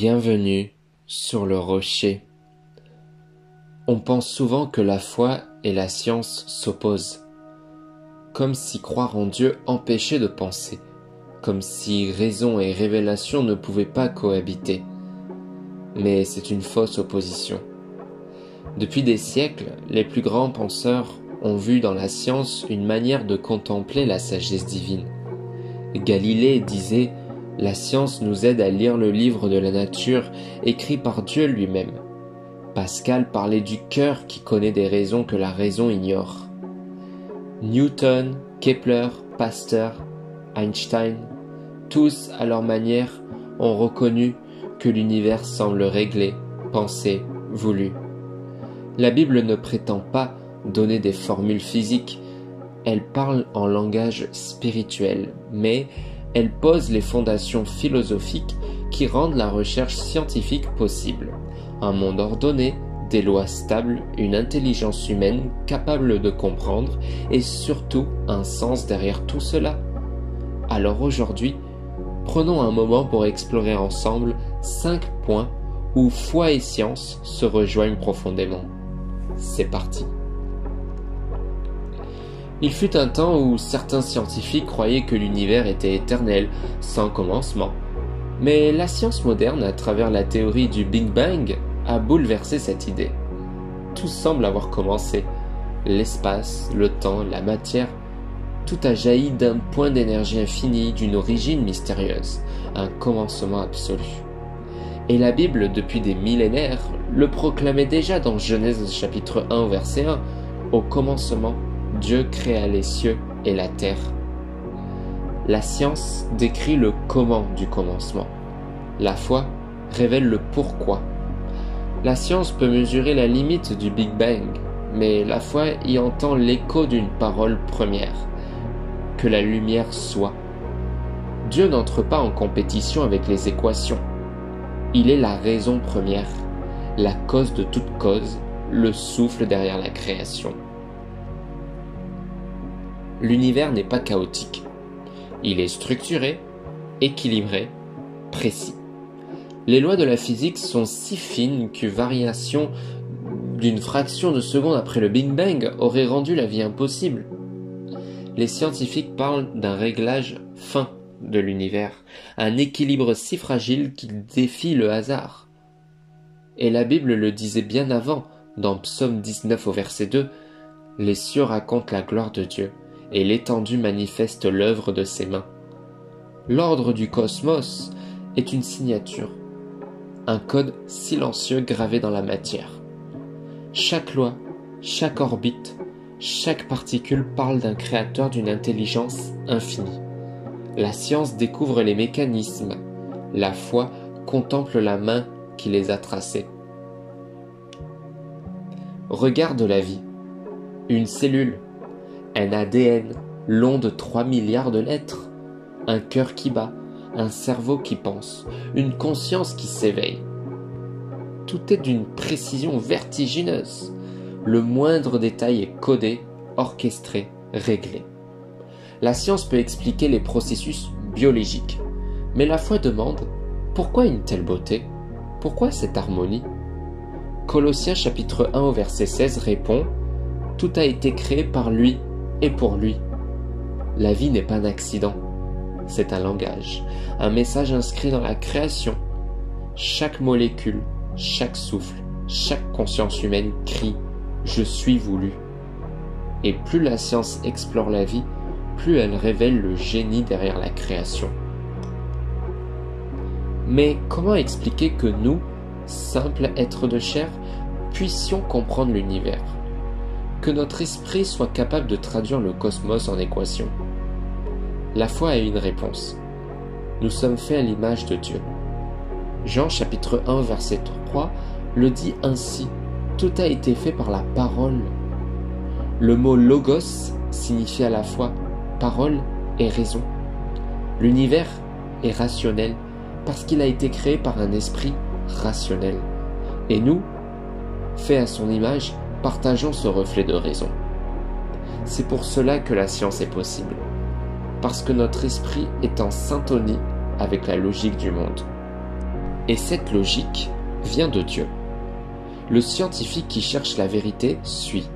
Bienvenue sur le rocher. On pense souvent que la foi et la science s'opposent, comme si croire en Dieu empêchait de penser, comme si raison et révélation ne pouvaient pas cohabiter. Mais c'est une fausse opposition. Depuis des siècles, les plus grands penseurs ont vu dans la science une manière de contempler la sagesse divine. Galilée disait « La science nous aide à lire le livre de la nature écrit par Dieu lui-même ». Pascal parlait du cœur qui connaît des raisons que la raison ignore. Newton, Kepler, Pasteur, Einstein, tous à leur manière ont reconnu que l'univers semble réglé, pensé, voulu. La Bible ne prétend pas donner des formules physiques, elle parle en langage spirituel, mais elle pose les fondations philosophiques qui rendent la recherche scientifique possible. Un monde ordonné, des lois stables, une intelligence humaine capable de comprendre et surtout un sens derrière tout cela. Alors aujourd'hui, prenons un moment pour explorer ensemble 5 points où foi et science se rejoignent profondément. C'est parti. Il fut un temps où certains scientifiques croyaient que l'univers était éternel, sans commencement. Mais la science moderne, à travers la théorie du Big Bang, a bouleversé cette idée. Tout semble avoir commencé. L'espace, le temps, la matière, tout a jailli d'un point d'énergie infinie, d'une origine mystérieuse, un commencement absolu. Et la Bible, depuis des millénaires, le proclamait déjà dans Genèse chapitre 1 au verset 1. Au commencement, Dieu créa les cieux et la terre. La science décrit le comment du commencement. La foi révèle le pourquoi. La science peut mesurer la limite du Big Bang, mais la foi y entend l'écho d'une parole première. Que la lumière soit. Dieu n'entre pas en compétition avec les équations. Il est la raison première, la cause de toute cause, le souffle derrière la création. L'univers n'est pas chaotique. Il est structuré, équilibré, précis. Les lois de la physique sont si fines qu'une variation d'une fraction de seconde après le Big Bang aurait rendu la vie impossible. Les scientifiques parlent d'un réglage fin de l'univers, un équilibre si fragile qu'il défie le hasard. Et la Bible le disait bien avant, dans Psaume 19 au verset 2, « Les cieux racontent la gloire de Dieu, et l'étendue manifeste l'œuvre de ses mains. » L'ordre du cosmos est une signature, un code silencieux gravé dans la matière. Chaque loi, chaque orbite, chaque particule parle d'un créateur d'une intelligence infinie. La science découvre les mécanismes, la foi contemple la main qui les a tracés. Regarde la vie, une cellule, un ADN long de 3 milliards de lettres, un cœur qui bat, un cerveau qui pense, une conscience qui s'éveille. Tout est d'une précision vertigineuse. Le moindre détail est codé, orchestré, réglé. La science peut expliquer les processus biologiques, mais la foi demande « Pourquoi une telle beauté? Pourquoi cette harmonie ?» Colossiens chapitre 1 au verset 16 répond « Tout a été créé par lui et pour lui. » La vie n'est pas un accident, c'est un langage, un message inscrit dans la création. Chaque molécule, chaque souffle, chaque conscience humaine crie « Je suis voulu ». Et plus la science explore la vie, plus elle révèle le génie derrière la création. Mais comment expliquer que nous, simples êtres de chair, puissions comprendre l'univers? Que notre esprit soit capable de traduire le cosmos en équation? La foi a une réponse. Nous sommes faits à l'image de Dieu. Jean chapitre 1 verset 3 le dit ainsi. Tout a été fait par la parole. Le mot logos signifie à la fois parole et raison. L'univers est rationnel parce qu'il a été créé par un esprit rationnel. Et nous, faits à son image, partageons ce reflet de raison. C'est pour cela que la science est possible, parce que notre esprit est en syntonie avec la logique du monde. Et cette logique vient de Dieu. Le scientifique qui cherche la vérité suit,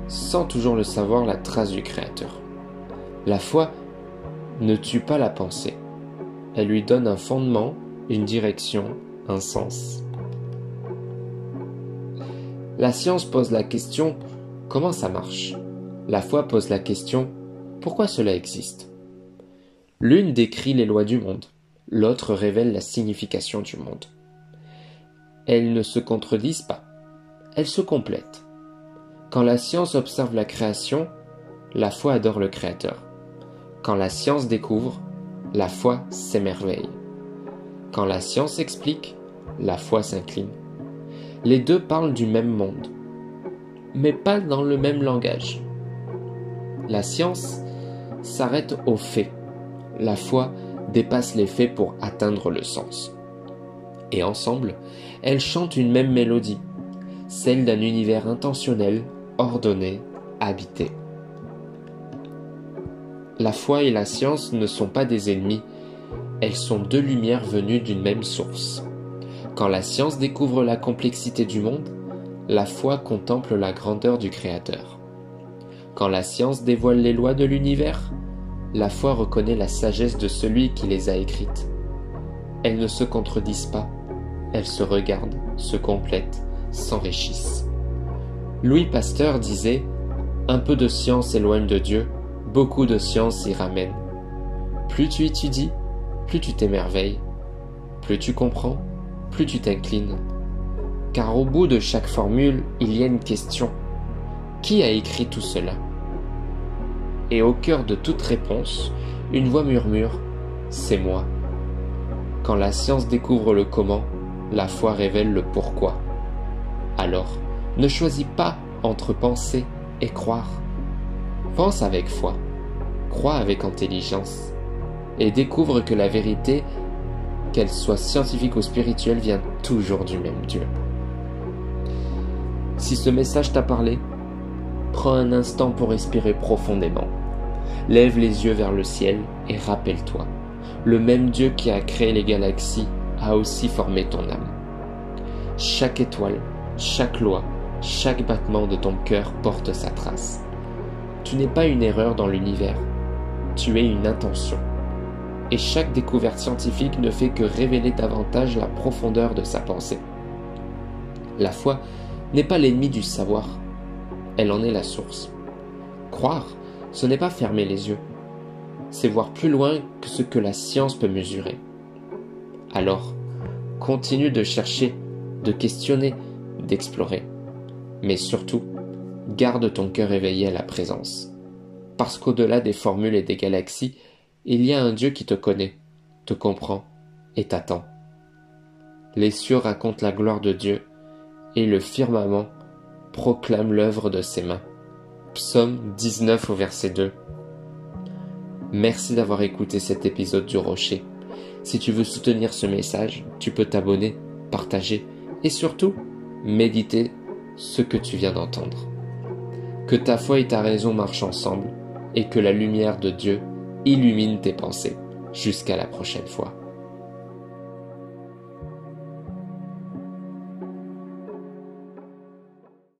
sans toujours le savoir, la trace du Créateur. La foi ne tue pas la pensée. Elle lui donne un fondement, une direction, un sens. La science pose la question « Comment ça marche ?» La foi pose la question « Pourquoi cela existe ?» L'une décrit les lois du monde, l'autre révèle la signification du monde. Elles ne se contredisent pas, elles se complètent. Quand la science observe la création, la foi adore le Créateur. Quand la science découvre, la foi s'émerveille. Quand la science explique, la foi s'incline. Les deux parlent du même monde, mais pas dans le même langage. La science s'arrête aux faits. La foi dépasse les faits pour atteindre le sens. Et ensemble, elles chantent une même mélodie, celle d'un univers intentionnel, ordonné, habité. La foi et la science ne sont pas des ennemis, elles sont deux lumières venues d'une même source. Quand la science découvre la complexité du monde, la foi contemple la grandeur du Créateur. Quand la science dévoile les lois de l'univers, la foi reconnaît la sagesse de celui qui les a écrites. Elles ne se contredisent pas, elles se regardent, se complètent, s'enrichissent. Louis Pasteur disait « Un peu de science éloigne de Dieu, beaucoup de science y ramène. Plus tu étudies, plus tu t'émerveilles, plus tu comprends, plus tu t'inclines. Car au bout de chaque formule, il y a une question. Qui a écrit tout cela ?» Et au cœur de toute réponse, une voix murmure « C'est moi ». Quand la science découvre le comment, la foi révèle le pourquoi. Alors, ne choisis pas entre penser et croire. Pense avec foi, crois avec intelligence, et découvre que la vérité, qu'elle soit scientifique ou spirituelle, vient toujours du même Dieu. Si ce message t'a parlé, prends un instant pour respirer profondément. Lève les yeux vers le ciel et rappelle-toi, le même Dieu qui a créé les galaxies a aussi formé ton âme. Chaque étoile, chaque loi, chaque battement de ton cœur porte sa trace. Tu n'es pas une erreur dans l'univers, tu es une intention. Et chaque découverte scientifique ne fait que révéler davantage la profondeur de sa pensée. La foi n'est pas l'ennemi du savoir, elle en est la source. Croire, ce n'est pas fermer les yeux, c'est voir plus loin que ce que la science peut mesurer. Alors, continue de chercher, de questionner, d'explorer. Mais surtout, garde ton cœur éveillé à la présence. Parce qu'au-delà des formules et des galaxies, il y a un Dieu qui te connaît, te comprend et t'attend. Les cieux racontent la gloire de Dieu et le firmament proclame l'œuvre de ses mains. Psaume 19 au verset 2. Merci d'avoir écouté cet épisode du Rocher. Si tu veux soutenir ce message, tu peux t'abonner, partager et surtout méditer ce que tu viens d'entendre. Que ta foi et ta raison marchent ensemble et que la lumière de Dieu illumine tes pensées. Jusqu'à la prochaine fois.